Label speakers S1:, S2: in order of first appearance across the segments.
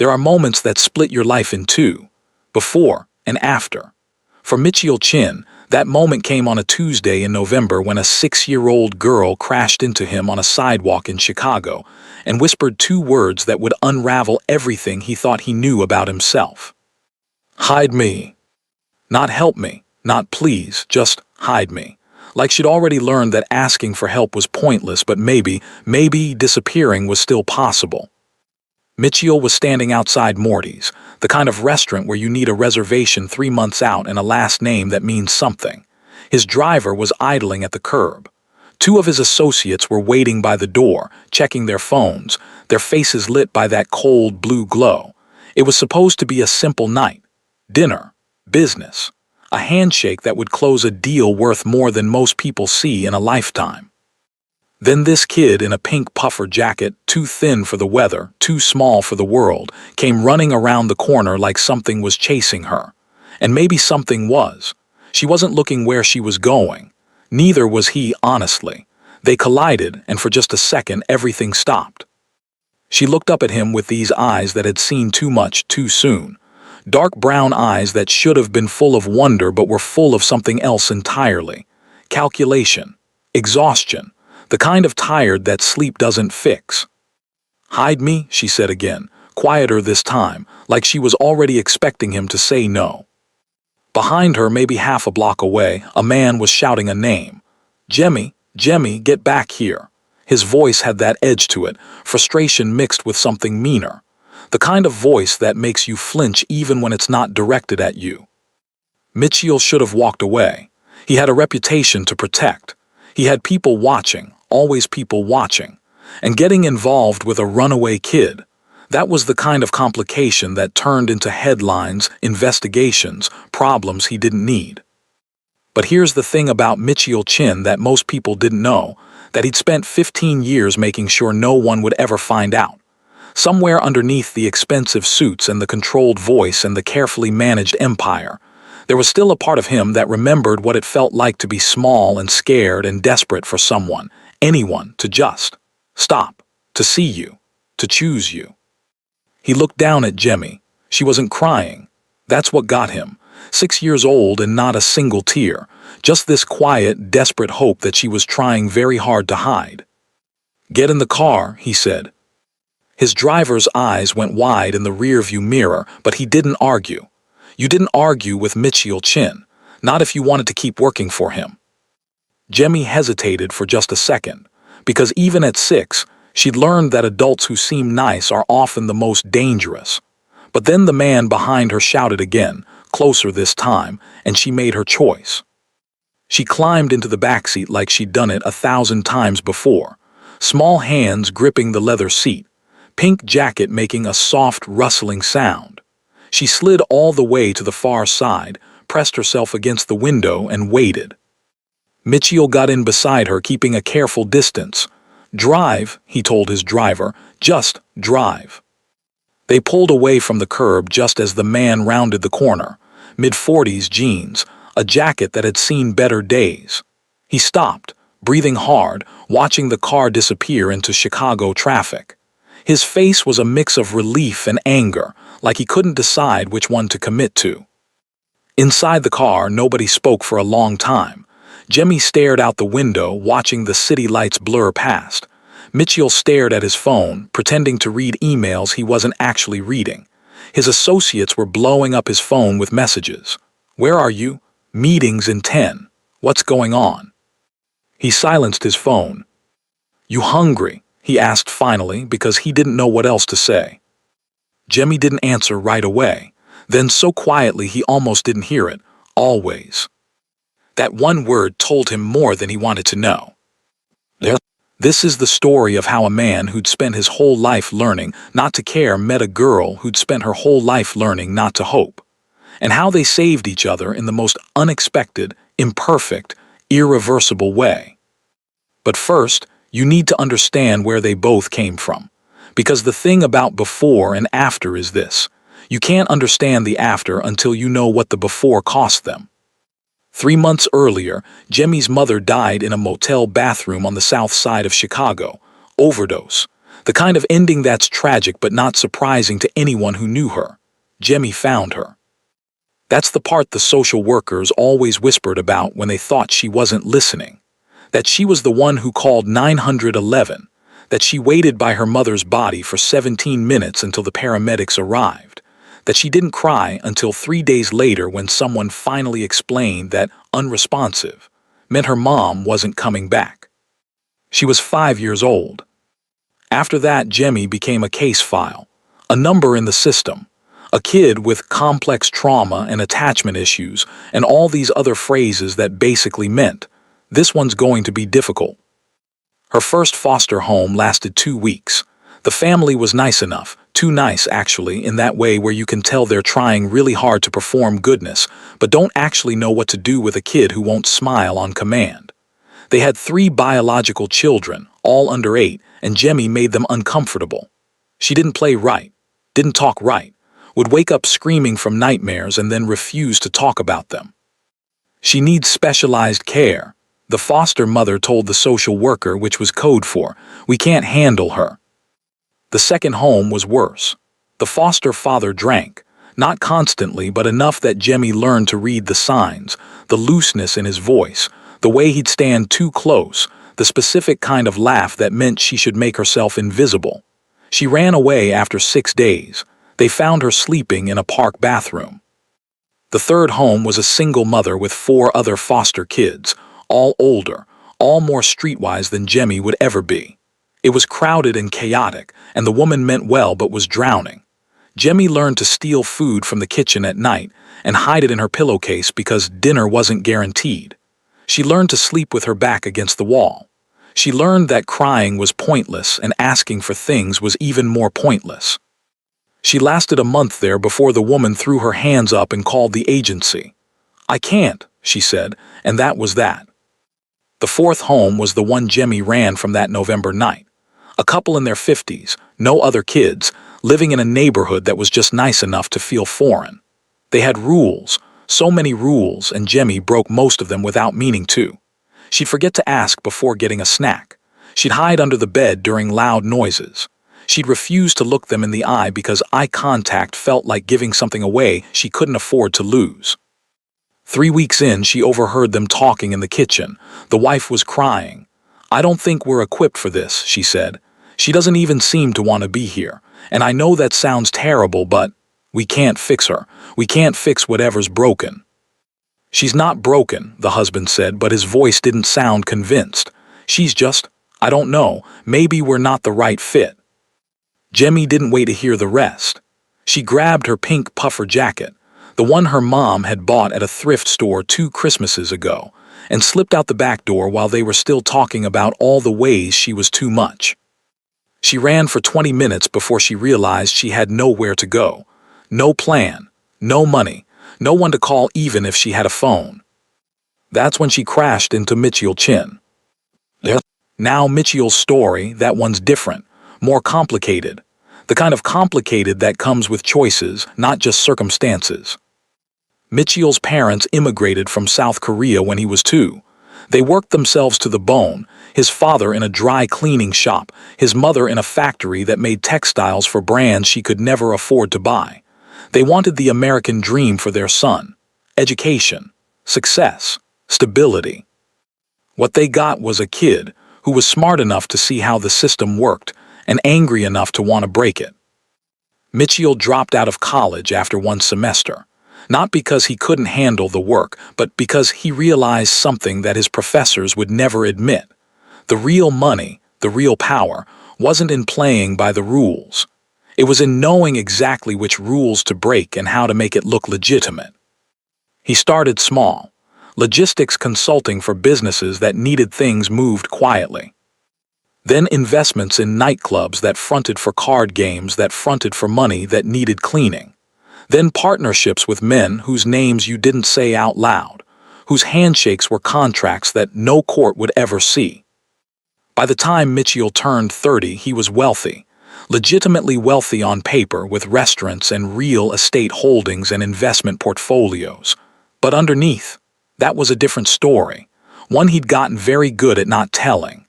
S1: There are moments that split your life in two, before and after. For Mitchell Chin, that moment came on a Tuesday in November when a 6-year-old girl crashed into him on a sidewalk in Chicago and whispered 2 words that would unravel everything he thought he knew about himself. Hide me. Not help me, not please, just hide me. Like she'd already learned that asking for help was pointless, but maybe disappearing was still possible. Mitchell was standing outside Morty's, the kind of restaurant where you need a reservation 3 months out and a last name that means something. His driver was idling at the curb. 2 of his associates were waiting by the door, checking their phones, their faces lit by that cold blue glow. It was supposed to be a simple night. Dinner, business, a handshake that would close a deal worth more than most people see in a lifetime. Then this kid in a pink puffer jacket, too thin for the weather, too small for the world, came running around the corner like something was chasing her. And maybe something was. She wasn't looking where she was going. Neither was he, honestly. They collided, and for just a second everything stopped. She looked up at him with these eyes that had seen too much too soon. Dark brown eyes that should have been full of wonder but were full of something else entirely. Calculation. Exhaustion. The kind of tired that sleep doesn't fix. Hide me, she said again, quieter this time, like she was already expecting him to say no. Behind her, maybe half a block away, a man was shouting a name. Jemmy, Jemmy, get back here. His voice had that edge to it, frustration mixed with something meaner. The kind of voice that makes you flinch even when it's not directed at you. Mitchell should have walked away. He had a reputation to protect. He had people watching, always people watching. And getting involved with a runaway kid, that was the kind of complication that turned into headlines, investigations, problems he didn't need. But here's the thing about Mitchell Chin that most people didn't know, that he'd spent 15 years making sure no one would ever find out. Somewhere underneath the expensive suits and the controlled voice and the carefully managed empire, there was still a part of him that remembered what it felt like to be small and scared and desperate for someone, anyone, to just stop, to see you, to choose you. He looked down at Jemmy. She wasn't crying. That's what got him. 6 years old and not a single tear, just this quiet, desperate hope that she was trying very hard to hide. Get in the car, he said. His driver's eyes went wide in the rearview mirror, but he didn't argue. You didn't argue with Mitchell Chin, not if you wanted to keep working for him. Jemmy hesitated for just a second, because even at 6, she'd learned that adults who seem nice are often the most dangerous. But then the man behind her shouted again, closer this time, and she made her choice. She climbed into the backseat like she'd done it 1,000 times before, small hands gripping the leather seat, pink jacket making a soft, rustling sound. She slid all the way to the far side, pressed herself against the window, and waited. Mitchell got in beside her, keeping a careful distance. Drive, he told his driver, just drive. They pulled away from the curb just as the man rounded the corner, mid-40s jeans, a jacket that had seen better days. He stopped, breathing hard, watching the car disappear into Chicago traffic. His face was a mix of relief and anger, like he couldn't decide which one to commit to. Inside the car, nobody spoke for a long time. Jemmy stared out the window, watching the city lights blur past. Mitchell stared at his phone, pretending to read emails he wasn't actually reading. His associates were blowing up his phone with messages. Where are you? Meetings in 10. What's going on? He silenced his phone. You hungry? He asked finally, because he didn't know what else to say. Jemmy didn't answer right away. Then so quietly he almost didn't hear it. Always. That one word told him more than he wanted to know. This is the story of how a man who'd spent his whole life learning not to care met a girl who'd spent her whole life learning not to hope, and how they saved each other in the most unexpected, imperfect, irreversible way. But first, you need to understand where they both came from, because the thing about before and after is this: you can't understand the after until you know what the before cost them. 3 months earlier, Jemmy's mother died in a motel bathroom on the south side of Chicago. Overdose. The kind of ending that's tragic but not surprising to anyone who knew her. Jemmy found her. That's the part the social workers always whispered about when they thought she wasn't listening. That she was the one who called 911, that she waited by her mother's body for 17 minutes until the paramedics arrived, that she didn't cry until 3 days later when someone finally explained that unresponsive meant her mom wasn't coming back. She was 5 years old. After that, Jemmy became a case file, a number in the system, a kid with complex trauma and attachment issues, and all these other phrases that basically meant, this one's going to be difficult. Her first foster home lasted 2 weeks. The family was nice enough, too nice actually, in that way where you can tell they're trying really hard to perform goodness, but don't actually know what to do with a kid who won't smile on command. They had 3 biological children, all under 8, and Jemmy made them uncomfortable. She didn't play right, didn't talk right, would wake up screaming from nightmares and then refuse to talk about them. She needs specialized care. The foster mother told the social worker, which was code for, we can't handle her. The second home was worse. The foster father drank, not constantly, but enough that Jemmy learned to read the signs, the looseness in his voice, the way he'd stand too close, the specific kind of laugh that meant she should make herself invisible. She ran away after 6 days. They found her sleeping in a park bathroom. The third home was a single mother with 4 other foster kids, all older, all more streetwise than Jemmy would ever be. It was crowded and chaotic, and the woman meant well but was drowning. Jemmy learned to steal food from the kitchen at night and hide it in her pillowcase because dinner wasn't guaranteed. She learned to sleep with her back against the wall. She learned that crying was pointless and asking for things was even more pointless. She lasted a month there before the woman threw her hands up and called the agency. I can't, she said, and that was that. The fourth home was the one Jemmy ran from that November night. A couple in their 50s, no other kids, living in a neighborhood that was just nice enough to feel foreign. They had rules, so many rules, and Jemmy broke most of them without meaning to. She'd forget to ask before getting a snack. She'd hide under the bed during loud noises. She'd refuse to look them in the eye because eye contact felt like giving something away she couldn't afford to lose. 3 weeks in, she overheard them talking in the kitchen. The wife was crying. I don't think we're equipped for this, she said. She doesn't even seem to want to be here. And I know that sounds terrible, but we can't fix her. We can't fix whatever's broken. She's not broken, the husband said, but his voice didn't sound convinced. She's just, I don't know, maybe we're not the right fit. Jemmy didn't wait to hear the rest. She grabbed her pink puffer jacket, the one her mom had bought at a thrift store 2 Christmases ago, and slipped out the back door while they were still talking about all the ways she was too much. She ran for 20 minutes before she realized she had nowhere to go. No plan, no money, no one to call even if she had a phone. That's when she crashed into Mitchell Chin. Now Mitchell's story, that one's different, more complicated. The kind of complicated that comes with choices, not just circumstances. Mitchell's parents immigrated from South Korea when he was 2. They worked themselves to the bone, his father in a dry cleaning shop, his mother in a factory that made textiles for brands she could never afford to buy. They wanted the American dream for their son. Education, success, stability. What they got was a kid who was smart enough to see how the system worked and angry enough to want to break it. Mitchell dropped out of college after 1 semester, not because he couldn't handle the work, but because he realized something that his professors would never admit. The real money, the real power, wasn't in playing by the rules. It was in knowing exactly which rules to break and how to make it look legitimate. He started small, logistics consulting for businesses that needed things moved quietly. Then investments in nightclubs that fronted for card games that fronted for money that needed cleaning. Then partnerships with men whose names you didn't say out loud, whose handshakes were contracts that no court would ever see. By the time Mitchell turned 30, he was wealthy, legitimately wealthy on paper with restaurants and real estate holdings and investment portfolios. But underneath, that was a different story, one he'd gotten very good at not telling.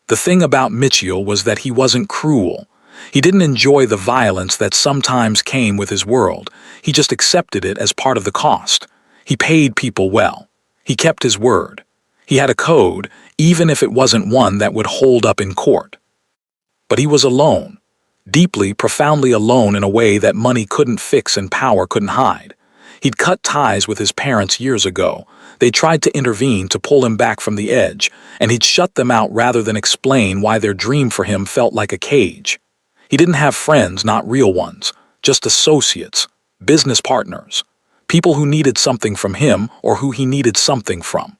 S1: The thing about Mitchell was that he wasn't cruel. He didn't enjoy the violence that sometimes came with his world. He just accepted it as part of the cost. He paid people well. He kept his word. He had a code, even if it wasn't one that would hold up in court. But he was alone. Deeply, profoundly alone in a way that money couldn't fix and power couldn't hide. He'd cut ties with his parents years ago. They tried to intervene to pull him back from the edge, and he'd shut them out rather than explain why their dream for him felt like a cage. He didn't have friends, not real ones, just associates, business partners, people who needed something from him or who he needed something from.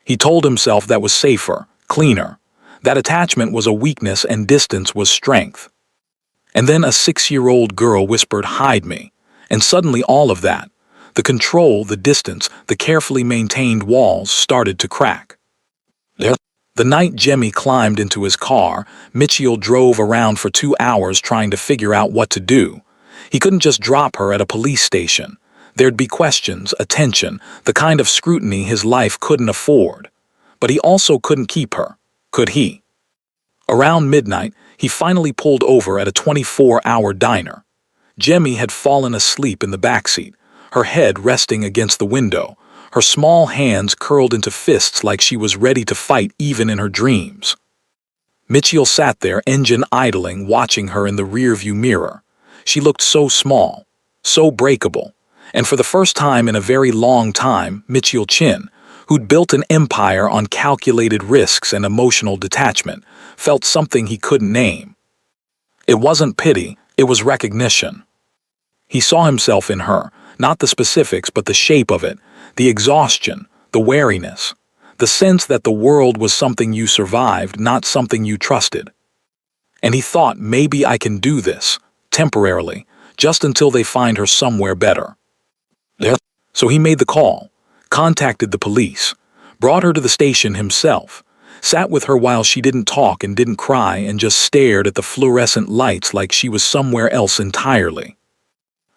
S1: He told himself that was safer, cleaner, that attachment was a weakness and distance was strength. And then a 6-year-old girl whispered, "Hide me," and suddenly all of that, the control, the distance, the carefully maintained walls started to crack. The night Jemmy climbed into his car, Mitchell drove around for 2 hours trying to figure out what to do. He couldn't just drop her at a police station. There'd be questions, attention, the kind of scrutiny his life couldn't afford. But he also couldn't keep her, could he? Around midnight, he finally pulled over at a 24-hour diner. Jemmy had fallen asleep in the backseat, her head resting against the window, her small hands curled into fists like she was ready to fight even in her dreams. Mitchell sat there, engine idling, watching her in the rearview mirror. She looked so small, so breakable, and for the first time in a very long time, Mitchell Chin, who'd built an empire on calculated risks and emotional detachment, felt something he couldn't name. It wasn't pity, it was recognition. He saw himself in her, not the specifics but the shape of it, the exhaustion, the wariness, the sense that the world was something you survived, not something you trusted. And he thought, maybe I can do this, temporarily, just until they find her somewhere better. So he made the call, contacted the police, brought her to the station himself, sat with her while she didn't talk and didn't cry and just stared at the fluorescent lights like she was somewhere else entirely.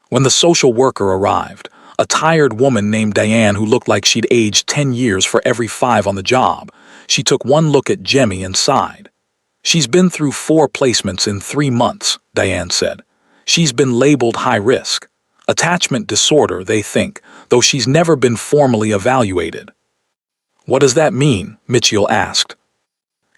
S1: When the social worker arrived, a tired woman named Diane who looked like she'd aged 10 years for every 5 on the job, she took one look at Jemmy and sighed. "She's been through 4 placements in 3 months," Diane said. "She's been labeled high risk. Attachment disorder, they think, though she's never been formally evaluated." "What does that mean?" Mitchell asked.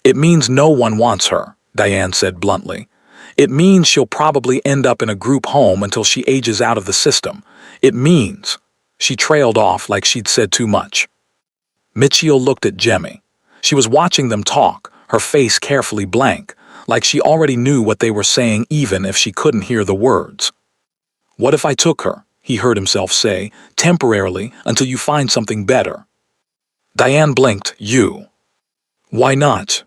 S1: "It means no one wants her," Diane said bluntly. "It means she'll probably end up in a group home until she ages out of the system. It means—" She trailed off like she'd said too much. Mitchell looked at Jemmy. She was watching them talk, her face carefully blank, like she already knew what they were saying even if she couldn't hear the words. "What if I took her?" he heard himself say, "temporarily, until you find something better." Diane blinked. "You? Why not?"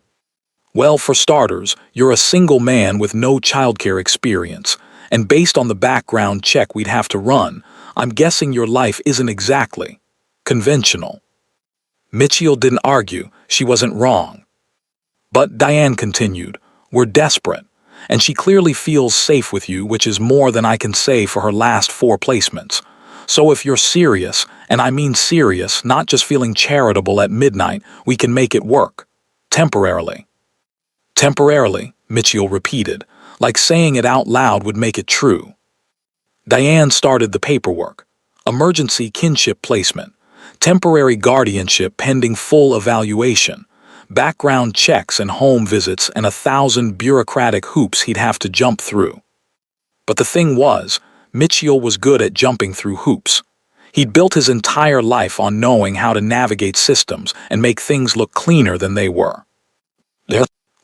S1: "Well, for starters, you're a single man with no childcare experience, and based on the background check we'd have to run, I'm guessing your life isn't exactly conventional." Mitchell didn't argue, she wasn't wrong. "But," Diane continued, "we're desperate, and she clearly feels safe with you, which is more than I can say for her last 4 placements. So if you're serious, and I mean serious, not just feeling charitable at midnight, we can make it work. Temporarily." "Temporarily," Mitchell repeated, like saying it out loud would make it true. Diane started the paperwork. Emergency kinship placement, temporary guardianship pending full evaluation, background checks and home visits, and 1,000 bureaucratic hoops he'd have to jump through. But the thing was, Mitchell was good at jumping through hoops. He'd built his entire life on knowing how to navigate systems and make things look cleaner than they were.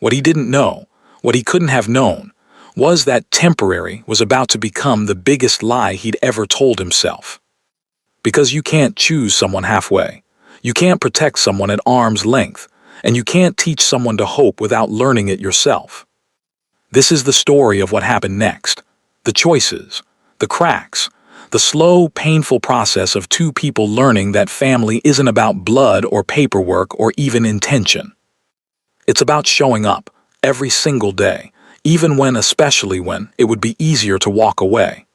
S1: What he didn't know, what he couldn't have known, was that temporary was about to become the biggest lie he'd ever told himself. Because you can't choose someone halfway. You can't protect someone at arm's length, and you can't teach someone to hope without learning it yourself. This is the story of what happened next. The choices, the cracks, the slow, painful process of 2 people learning that family isn't about blood or paperwork or even intention. It's about showing up, every single day, especially when, it would be easier to walk away.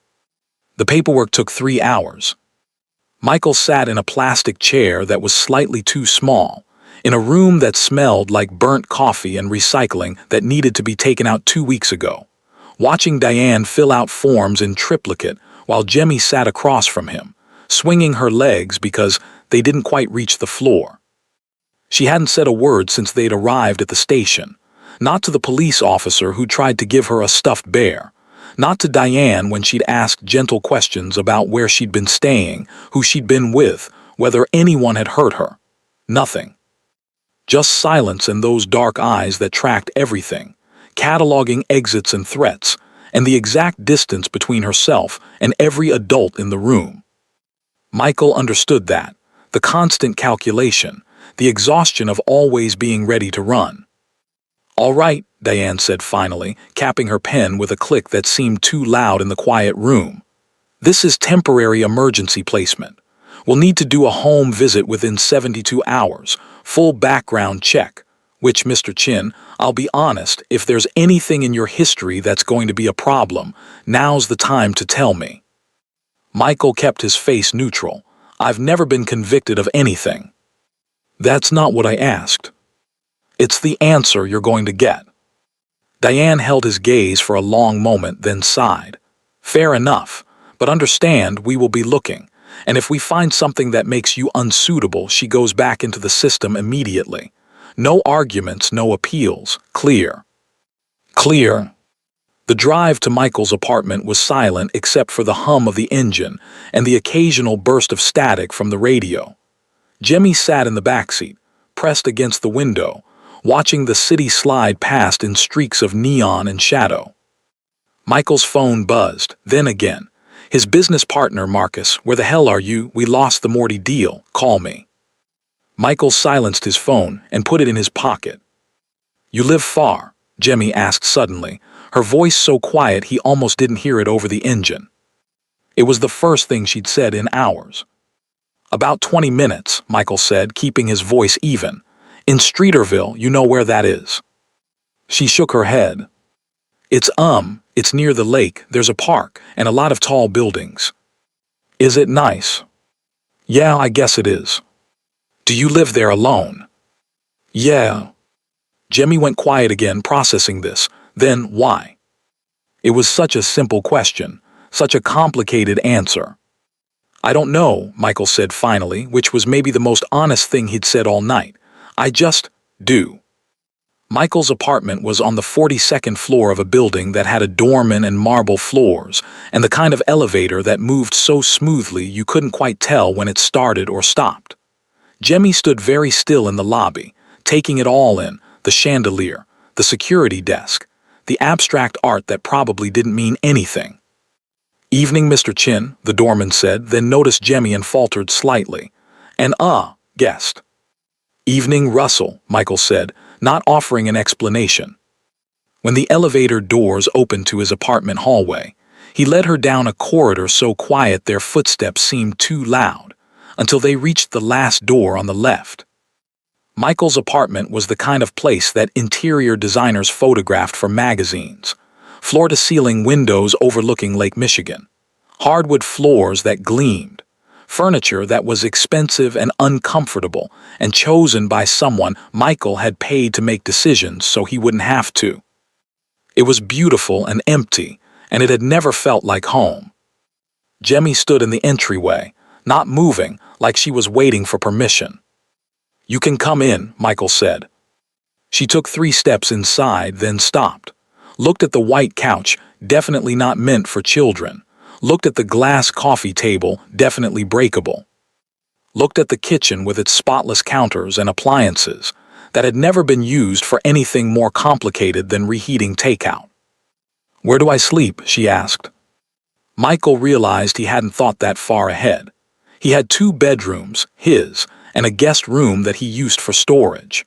S1: The paperwork took 3 hours. Michael sat in a plastic chair that was slightly too small. in a room that smelled like burnt coffee and recycling that needed to be taken out 2 weeks ago, watching Diane fill out forms in triplicate while Jemmy sat across from him, swinging her legs because they didn't quite reach the floor. She hadn't said a word since they'd arrived at the station, not to the police officer who tried to give her a stuffed bear, not to Diane when she'd asked gentle questions about where she'd been staying, who she'd been with, whether anyone had hurt her. Nothing. Just silence and those dark eyes that tracked everything, cataloging exits and threats, and the exact distance between herself and every adult in the room. Michael understood that, the constant calculation, the exhaustion of always being ready to run. "All right," Diane said finally, capping her pen with a click that seemed too loud in the quiet room. "This is temporary emergency placement. We'll need to do a home visit within 72 hours, full background check, which, Mr. Chin, I'll be honest, if there's anything in your history that's going to be a problem, now's the time to tell me." Michael kept his face neutral. "I've never been convicted of anything." "That's not what I asked." "It's the answer you're going to get." Diane held his gaze for a long moment, then sighed. "Fair enough, but understand we will be looking, and if we find something that makes you unsuitable, she goes back into the system immediately. No arguments, no appeals. Clear?" "Clear." The drive to Michael's apartment was silent except for the hum of the engine and the occasional burst of static from the radio. Jemmy sat in the backseat, pressed against the window, watching the city slide past in streaks of neon and shadow. Michael's phone buzzed, then again. His business partner, Marcus, "Where the hell are you? We lost the Morty deal. Call me." Michael silenced his phone and put it in his pocket. "You live far?" Jemmy asked suddenly, her voice so quiet he almost didn't hear it over the engine. It was the first thing she'd said in hours. "About 20 minutes, Michael said, keeping his voice even. "In Streeterville, you know where that is." She shook her head. It's near the lake, there's a park, and a lot of tall buildings." "Is it nice?" "Yeah, I guess it is." "Do you live there alone?" "Yeah." Jemmy went quiet again, processing this. Then, why? It was such a simple question, such a complicated answer. "I don't know," Michael said finally, which was maybe the most honest thing he'd said all night. "I just do." Michael's apartment was on the 42nd floor of a building that had a doorman and marble floors, and the kind of elevator that moved so smoothly you couldn't quite tell when it started or stopped. Jemmy stood very still in the lobby, taking it all in, the chandelier, the security desk, the abstract art that probably didn't mean anything. "Evening, Mr. Chin," the doorman said, then noticed Jemmy and faltered slightly. "And guest." "Evening, Russell," Michael said, not offering an explanation. When the elevator doors opened to his apartment hallway, he led her down a corridor so quiet their footsteps seemed too loud, until they reached the last door on the left. Michael's apartment was the kind of place that interior designers photographed for magazines. Floor-to-ceiling windows overlooking Lake Michigan, hardwood floors that gleamed, furniture that was expensive and uncomfortable and chosen by someone Michael had paid to make decisions so he wouldn't have to. It was beautiful and empty, and it had never felt like home. Jemmy stood in the entryway, not moving, like she was waiting for permission. "You can come in," Michael said. She took 3 steps inside, then stopped. Looked at the white couch, definitely not meant for children. Looked at the glass coffee table, definitely breakable. Looked at the kitchen with its spotless counters and appliances that had never been used for anything more complicated than reheating takeout. "Where do I sleep?" she asked. Michael realized he hadn't thought that far ahead. He had 2 bedrooms, his, and a guest room that he used for storage.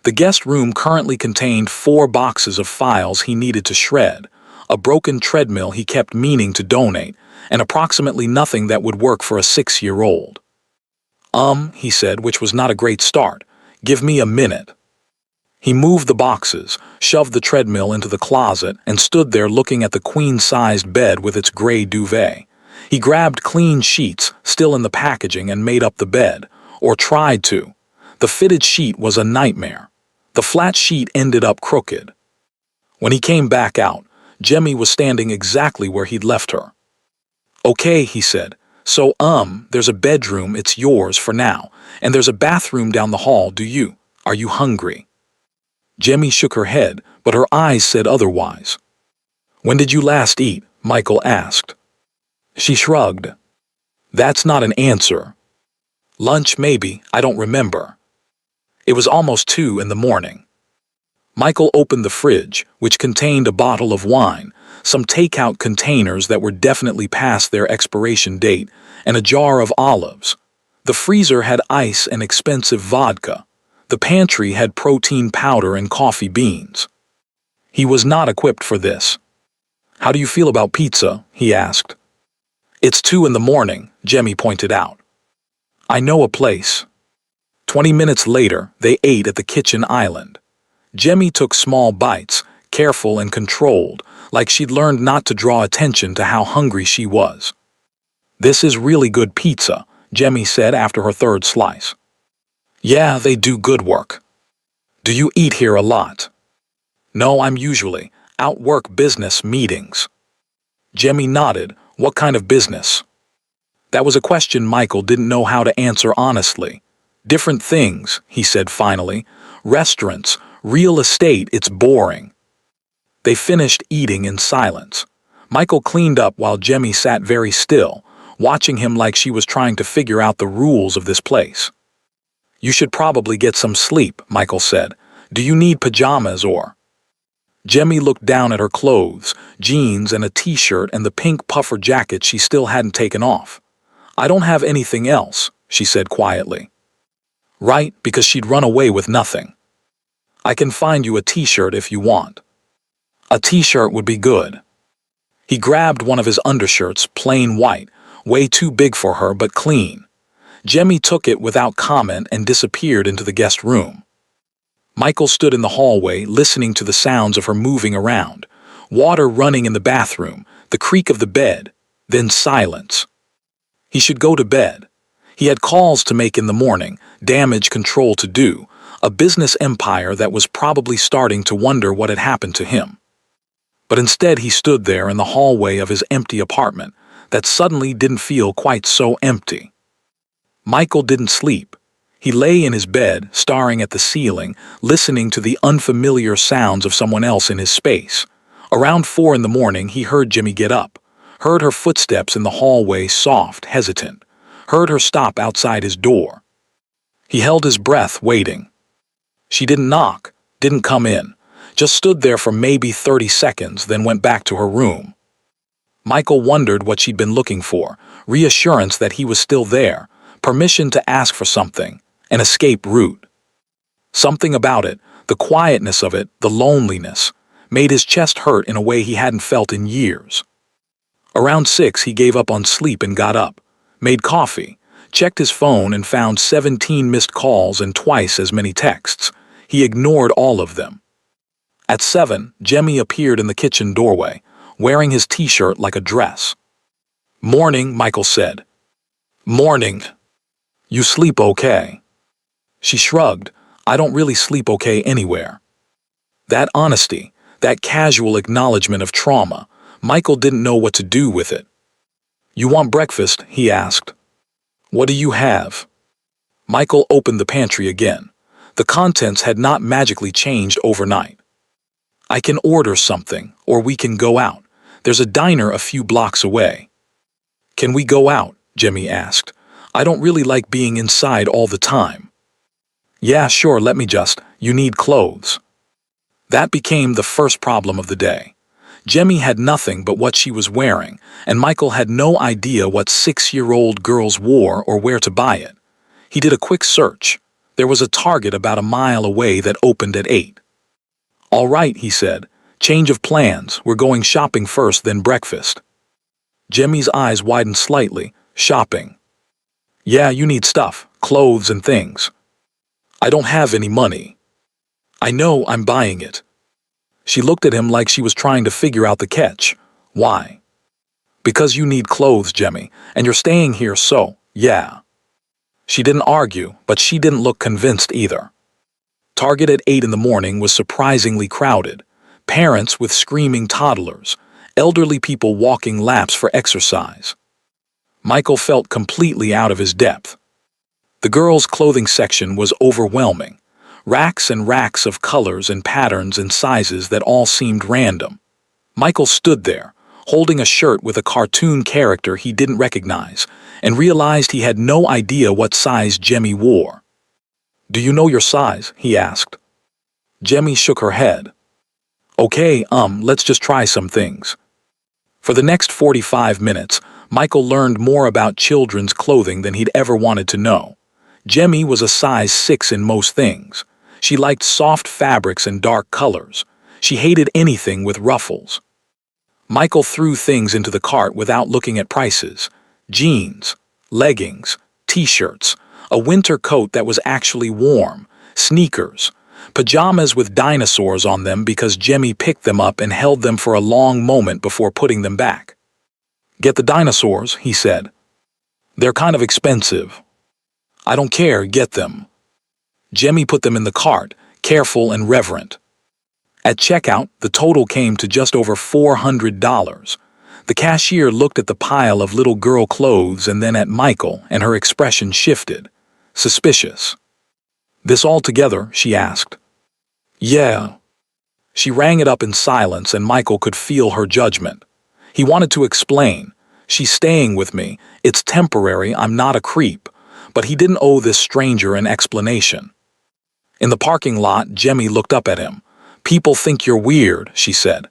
S1: The guest room currently contained 4 boxes of files he needed to shred, a broken treadmill he kept meaning to donate, and approximately nothing that would work for a 6-year-old. He said, which was not a great start. "Give me a minute." He moved the boxes, shoved the treadmill into the closet, and stood there looking at the queen-sized bed with its gray duvet. He grabbed clean sheets, still in the packaging, and made up the bed, or tried to. The fitted sheet was a nightmare. The flat sheet ended up crooked. When he came back out, Jemmy was standing exactly where he'd left her. "Okay," he said. "So, there's a bedroom, it's yours for now, and there's a bathroom down the hall, are you hungry?" Jemmy shook her head, but her eyes said otherwise. "When did you last eat?" Michael asked. She shrugged. "That's not an answer." "Lunch, maybe, I don't remember." It was almost 2 in the morning. Michael opened the fridge, which contained a bottle of wine, some takeout containers that were definitely past their expiration date, and a jar of olives. The freezer had ice and expensive vodka. The pantry had protein powder and coffee beans. He was not equipped for this. "How do you feel about pizza?" he asked. "It's 2 in the morning," Jemmy pointed out. "I know a place." 20 minutes later, they ate at the kitchen island. Jemmy took small bites, careful and controlled, like she'd learned not to draw attention to how hungry she was. "This is really good pizza," Jemmy said after her third slice. "Yeah, they do good work." "Do you eat here a lot?" "No, I'm usually out work business meetings." Jemmy nodded. "What kind of business?" That was a question Michael didn't know how to answer honestly. "Different things," he said finally. "Restaurants, real estate, it's boring." They finished eating in silence. Michael cleaned up while Jemmy sat very still, watching him like she was trying to figure out the rules of this place. "You should probably get some sleep," Michael said. "Do you need pajamas or?" Jemmy looked down at her clothes, jeans and a t-shirt and the pink puffer jacket she still hadn't taken off. "I don't have anything else," she said quietly. Right, because she'd run away with nothing. "I can find you a t-shirt if you want." "A t-shirt would be good." He grabbed one of his undershirts, plain white, way too big for her but clean. Jemmy took it without comment and disappeared into the guest room. Michael stood in the hallway, listening to the sounds of her moving around. Water running in the bathroom, the creak of the bed, then silence. He should go to bed. He had calls to make in the morning, damage control to do, a business empire that was probably starting to wonder what had happened to him. But instead he stood there in the hallway of his empty apartment that suddenly didn't feel quite so empty. Michael didn't sleep. He lay in his bed, staring at the ceiling, listening to the unfamiliar sounds of someone else in his space. Around 4 in the morning, he heard Jemmy get up, heard her footsteps in the hallway, soft, hesitant, heard her stop outside his door. He held his breath, waiting. She didn't knock, didn't come in, just stood there for maybe 30 seconds, then went back to her room. Michael wondered what she'd been looking for, reassurance that he was still there, permission to ask for something, an escape route. Something about it, the quietness of it, the loneliness, made his chest hurt in a way he hadn't felt in years. Around 6, he gave up on sleep and got up, made coffee, checked his phone and found 17 missed calls and twice as many texts. He ignored all of them. At 7, Jemmy appeared in the kitchen doorway, wearing his t-shirt like a dress. "Morning," Michael said. "Morning. You sleep okay?" She shrugged. "I don't really sleep okay anywhere." That honesty, that casual acknowledgement of trauma, Michael didn't know what to do with it. "You want breakfast?" he asked. "What do you have?" Michael opened the pantry again. The contents had not magically changed overnight. "I can order something, or we can go out. There's a diner a few blocks away." "Can we go out?" Jemmy asked. "I don't really like being inside all the time." "Yeah, sure, you need clothes." That became the first problem of the day. Jemmy had nothing but what she was wearing, and Michael had no idea what 6-year-old girls wore or where to buy it. He did a quick search. There was a Target about a mile away that opened at 8. "All right," he said. "Change of plans. We're going shopping first, then breakfast." Jemmy's eyes widened slightly. "Shopping?" "Yeah, you need stuff, clothes and things." "I don't have any money." "I know, I'm buying it." She looked at him like she was trying to figure out the catch. "Why?" "Because you need clothes, Jemmy, and you're staying here, so, yeah." She didn't argue, but she didn't look convinced either. Target at 8 in the morning was surprisingly crowded. Parents with screaming toddlers, elderly people walking laps for exercise. Michael felt completely out of his depth. The girls' clothing section was overwhelming. Racks and racks of colors and patterns and sizes that all seemed random. Michael stood there, holding a shirt with a cartoon character he didn't recognize, and realized he had no idea what size Jemmy wore. "Do you know your size?" he asked. Jemmy shook her head. "Okay, let's just try some things." For the next 45 minutes, Michael learned more about children's clothing than he'd ever wanted to know. Jemmy was a size 6 in most things. She liked soft fabrics and dark colors. She hated anything with ruffles. Michael threw things into the cart without looking at prices. Jeans, leggings, t-shirts, a winter coat that was actually warm, sneakers, pajamas with dinosaurs on them because Jemmy picked them up and held them for a long moment before putting them back. "Get the dinosaurs," he said. "They're kind of expensive." "I don't care, get them." Jemmy put them in the cart, careful and reverent. At checkout, the total came to just over $400. The cashier looked at the pile of little girl clothes and then at Michael, and her expression shifted. Suspicious. "This all together?" she asked. "Yeah." She rang it up in silence, and Michael could feel her judgment. He wanted to explain. "She's staying with me. It's temporary. I'm not a creep." But he didn't owe this stranger an explanation. In the parking lot, Jemmy looked up at him. "People think you're weird," she said.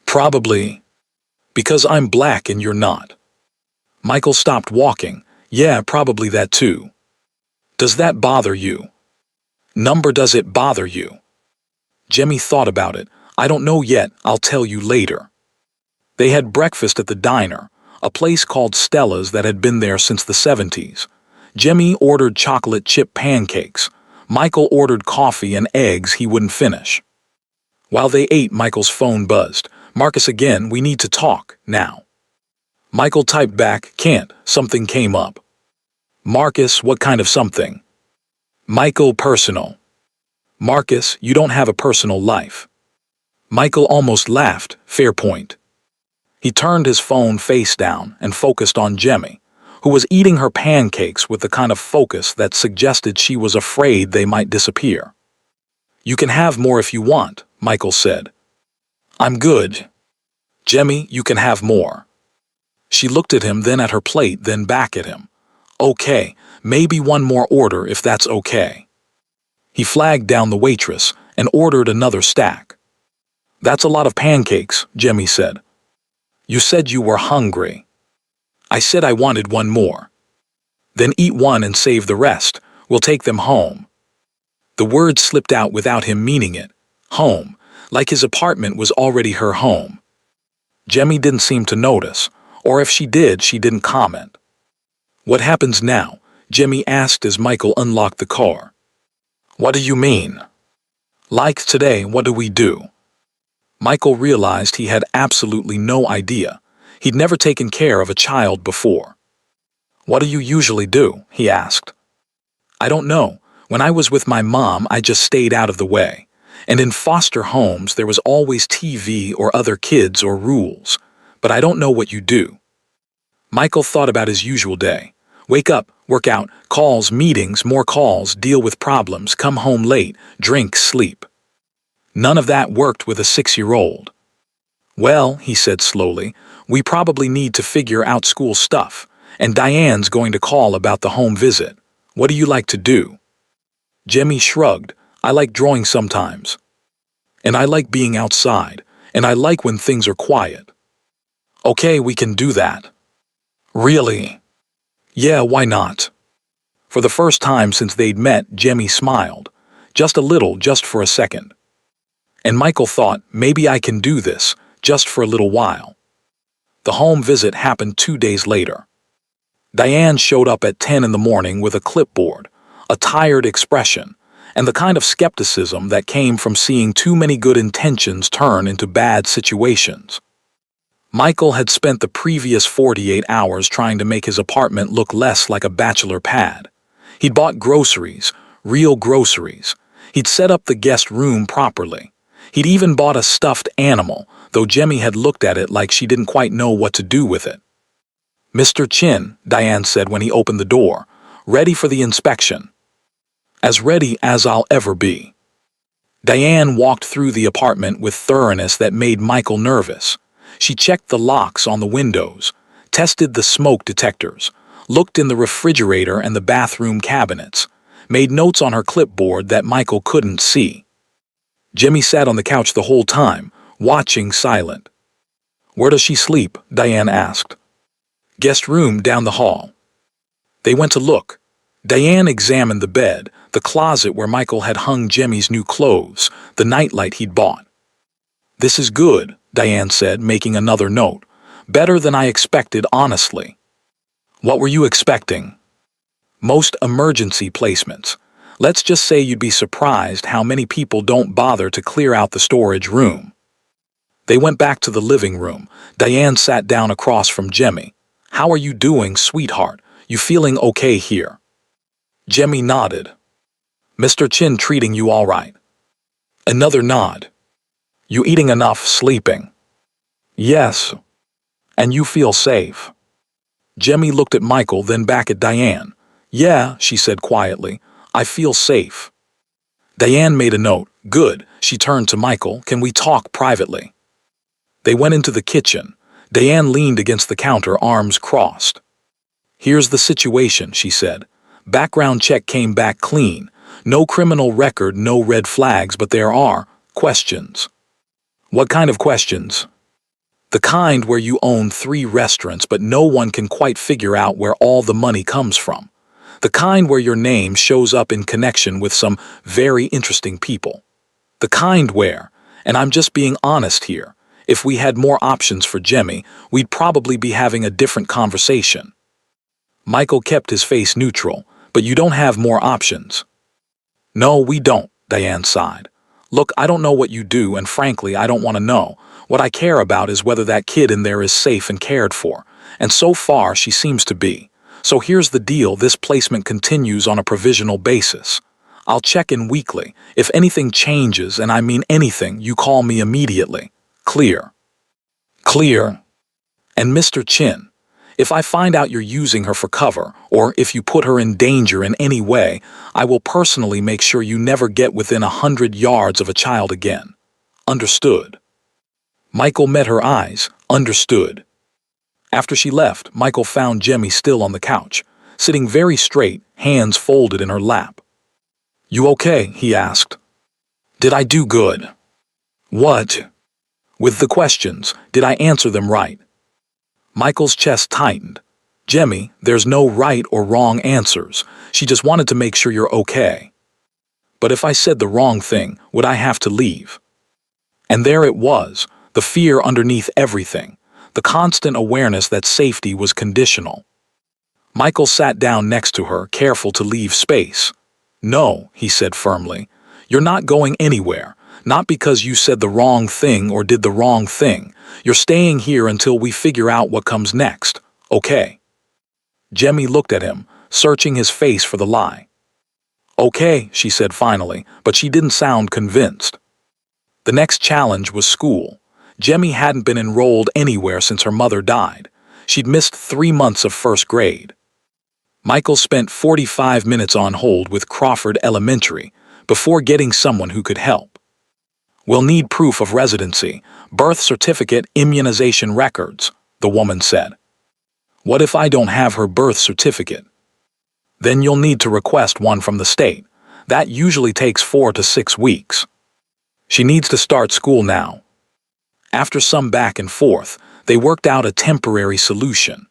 S1: "Probably. Because I'm black and you're not." Michael stopped walking. "Yeah, probably that too." "Does that bother you?" "Number, does it bother you?" Jemmy thought about it. "I don't know yet, I'll tell you later." They had breakfast at the diner, a place called Stella's that had been there since the 70s. Jemmy ordered chocolate chip pancakes. Michael ordered coffee and eggs he wouldn't finish. While they ate, Michael's phone buzzed. "Marcus again, we need to talk, now." Michael typed back, "Can't, something came up." "Marcus, what kind of something?" "Michael, personal." "Marcus, you don't have a personal life." Michael almost laughed. Fair point. He turned his phone face down and focused on Jemmy, who was eating her pancakes with the kind of focus that suggested she was afraid they might disappear. "You can have more if you want," Michael said. "I'm good." "Jemmy, you can have more." She looked at him, then at her plate, then back at him. "Okay, maybe one more order if that's okay." He flagged down the waitress and ordered another stack. "That's a lot of pancakes," Jemmy said. "You said you were hungry." "I said I wanted one more." "Then eat one and save the rest. We'll take them home." The word slipped out without him meaning it. Home, like his apartment was already her home. Jemmy didn't seem to notice, or if she did, she didn't comment. "What happens now?" Jemmy asked as Michael unlocked the car. "What do you mean?" "Like today, what do we do?" Michael realized he had absolutely no idea. He'd never taken care of a child before. "What do you usually do?" he asked. "I don't know. When I was with my mom, I just stayed out of the way. And in foster homes, there was always TV or other kids or rules. But I don't know what you do." Michael thought about his usual day. Wake up, work out, calls, meetings, more calls, deal with problems, come home late, drink, sleep. None of that worked with a 6-year-old. "Well," he said slowly, "we probably need to figure out school stuff. And Diane's going to call about the home visit. What do you like to do?" Jemmy shrugged. "I like drawing sometimes. And I like being outside. And I like when things are quiet." "Okay, we can do that." "Really?" "Yeah, why not?" For the first time since they'd met, Jemmy smiled. Just a little, just for a second. And Michael thought, maybe I can do this, just for a little while. The home visit happened 2 days later. Diane showed up at 10 in the morning with a clipboard, a tired expression, and the kind of skepticism that came from seeing too many good intentions turn into bad situations. Michael had spent the previous 48 hours trying to make his apartment look less like a bachelor pad. He'd bought groceries, real groceries. He'd set up the guest room properly. He'd even bought a stuffed animal, though Jemmy had looked at it like she didn't quite know what to do with it. "Mr. Chin," Diane said when he opened the door, "ready for the inspection." "As ready as I'll ever be." Diane walked through the apartment with thoroughness that made Michael nervous. She checked the locks on the windows, tested the smoke detectors, looked in the refrigerator and the bathroom cabinets, made notes on her clipboard that Michael couldn't see. Jemmy sat on the couch the whole time, watching silent. "Where does she sleep?" Diane asked. "Guest room down the hall." They went to look. Diane examined the bed, the closet where Michael had hung Jemmy's new clothes, the nightlight he'd bought. "This is good," Diane said, making another note. "Better than I expected, honestly." "What were you expecting?" "Most emergency placements. Let's just say you'd be surprised how many people don't bother to clear out the storage room." They went back to the living room. Diane sat down across from Jemmy. "How are you doing, sweetheart? You feeling okay here?" Jemmy nodded. "Mr. Chin treating you all right?" Another nod. "You eating enough, sleeping?" "Yes." "And you feel safe?" Jemmy looked at Michael, then back at Diane. "Yeah," she said quietly, "I feel safe." Diane made a note. "Good." She turned to Michael. "Can we talk privately?" They went into the kitchen. Diane leaned against the counter, arms crossed. "Here's the situation," she said. "Background check came back clean. No criminal record, no red flags, but there are questions." "What kind of questions?" "The kind where you own 3 restaurants but no one can quite figure out where all the money comes from. The kind where your name shows up in connection with some very interesting people. The kind where, and I'm just being honest here, if we had more options for Jemmy, we'd probably be having a different conversation." Michael kept his face neutral. "But you don't have more options." "No, we don't," Diane sighed. "Look, I don't know what you do, and frankly, I don't want to know. What I care about is whether that kid in there is safe and cared for, and so far she seems to be. So here's the deal, this placement continues on a provisional basis. I'll check in weekly. If anything changes, and I mean anything, you call me immediately. Clear?" "Clear." "And Mr. Chin, if I find out you're using her for cover, or if you put her in danger in any way, I will personally make sure you never get within 100 yards of a child again. Understood?" Michael met her eyes. Understood. After she left, Michael found Jemmy still on the couch, sitting very straight, hands folded in her lap. "You okay?" he asked. "Did I do good?" "What?" "With the questions, did I answer them right?" Michael's chest tightened. "Jemmy, there's no right or wrong answers. She just wanted to make sure you're okay." "But if I said the wrong thing, would I have to leave?" And there it was, the fear underneath everything, the constant awareness that safety was conditional. Michael sat down next to her, careful to leave space. "No," he said firmly, "you're not going anywhere. Not because you said the wrong thing or did the wrong thing. You're staying here until we figure out what comes next, okay?" Jemmy looked at him, searching his face for the lie. "Okay," she said finally, but she didn't sound convinced. The next challenge was school. Jemmy hadn't been enrolled anywhere since her mother died. She'd missed 3 months of first grade. Michael spent 45 minutes on hold with Crawford Elementary before getting someone who could help. "We'll need proof of residency, birth certificate, immunization records," the woman said. "What if I don't have her birth certificate?" "Then you'll need to request one from the state. That usually takes 4 to 6 weeks. She needs to start school now." After some back and forth, they worked out a temporary solution.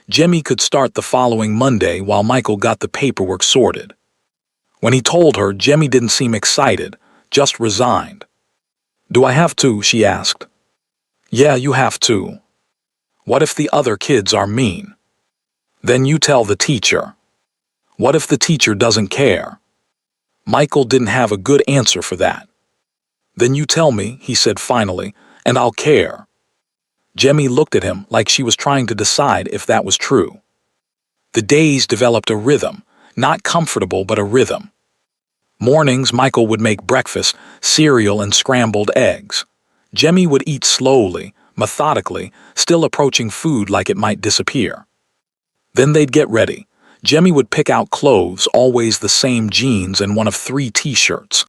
S1: Jemmy could start the following Monday while Michael got the paperwork sorted. When he told her, Jemmy didn't seem excited, just resigned. "Do I have to?" she asked. "Yeah, you have to." "What if the other kids are mean?" "Then you tell the teacher." "What if the teacher doesn't care?" Michael didn't have a good answer for that. "Then you tell me," he said finally, "and I'll care." Jemmy looked at him like she was trying to decide if that was true. The days developed a rhythm. Not comfortable, but a rhythm. Mornings, Michael would make breakfast, cereal and scrambled eggs. Jemmy would eat slowly, methodically, still approaching food like it might disappear. Then they'd get ready. Jemmy would pick out clothes, always the same jeans and one of 3 t-shirts.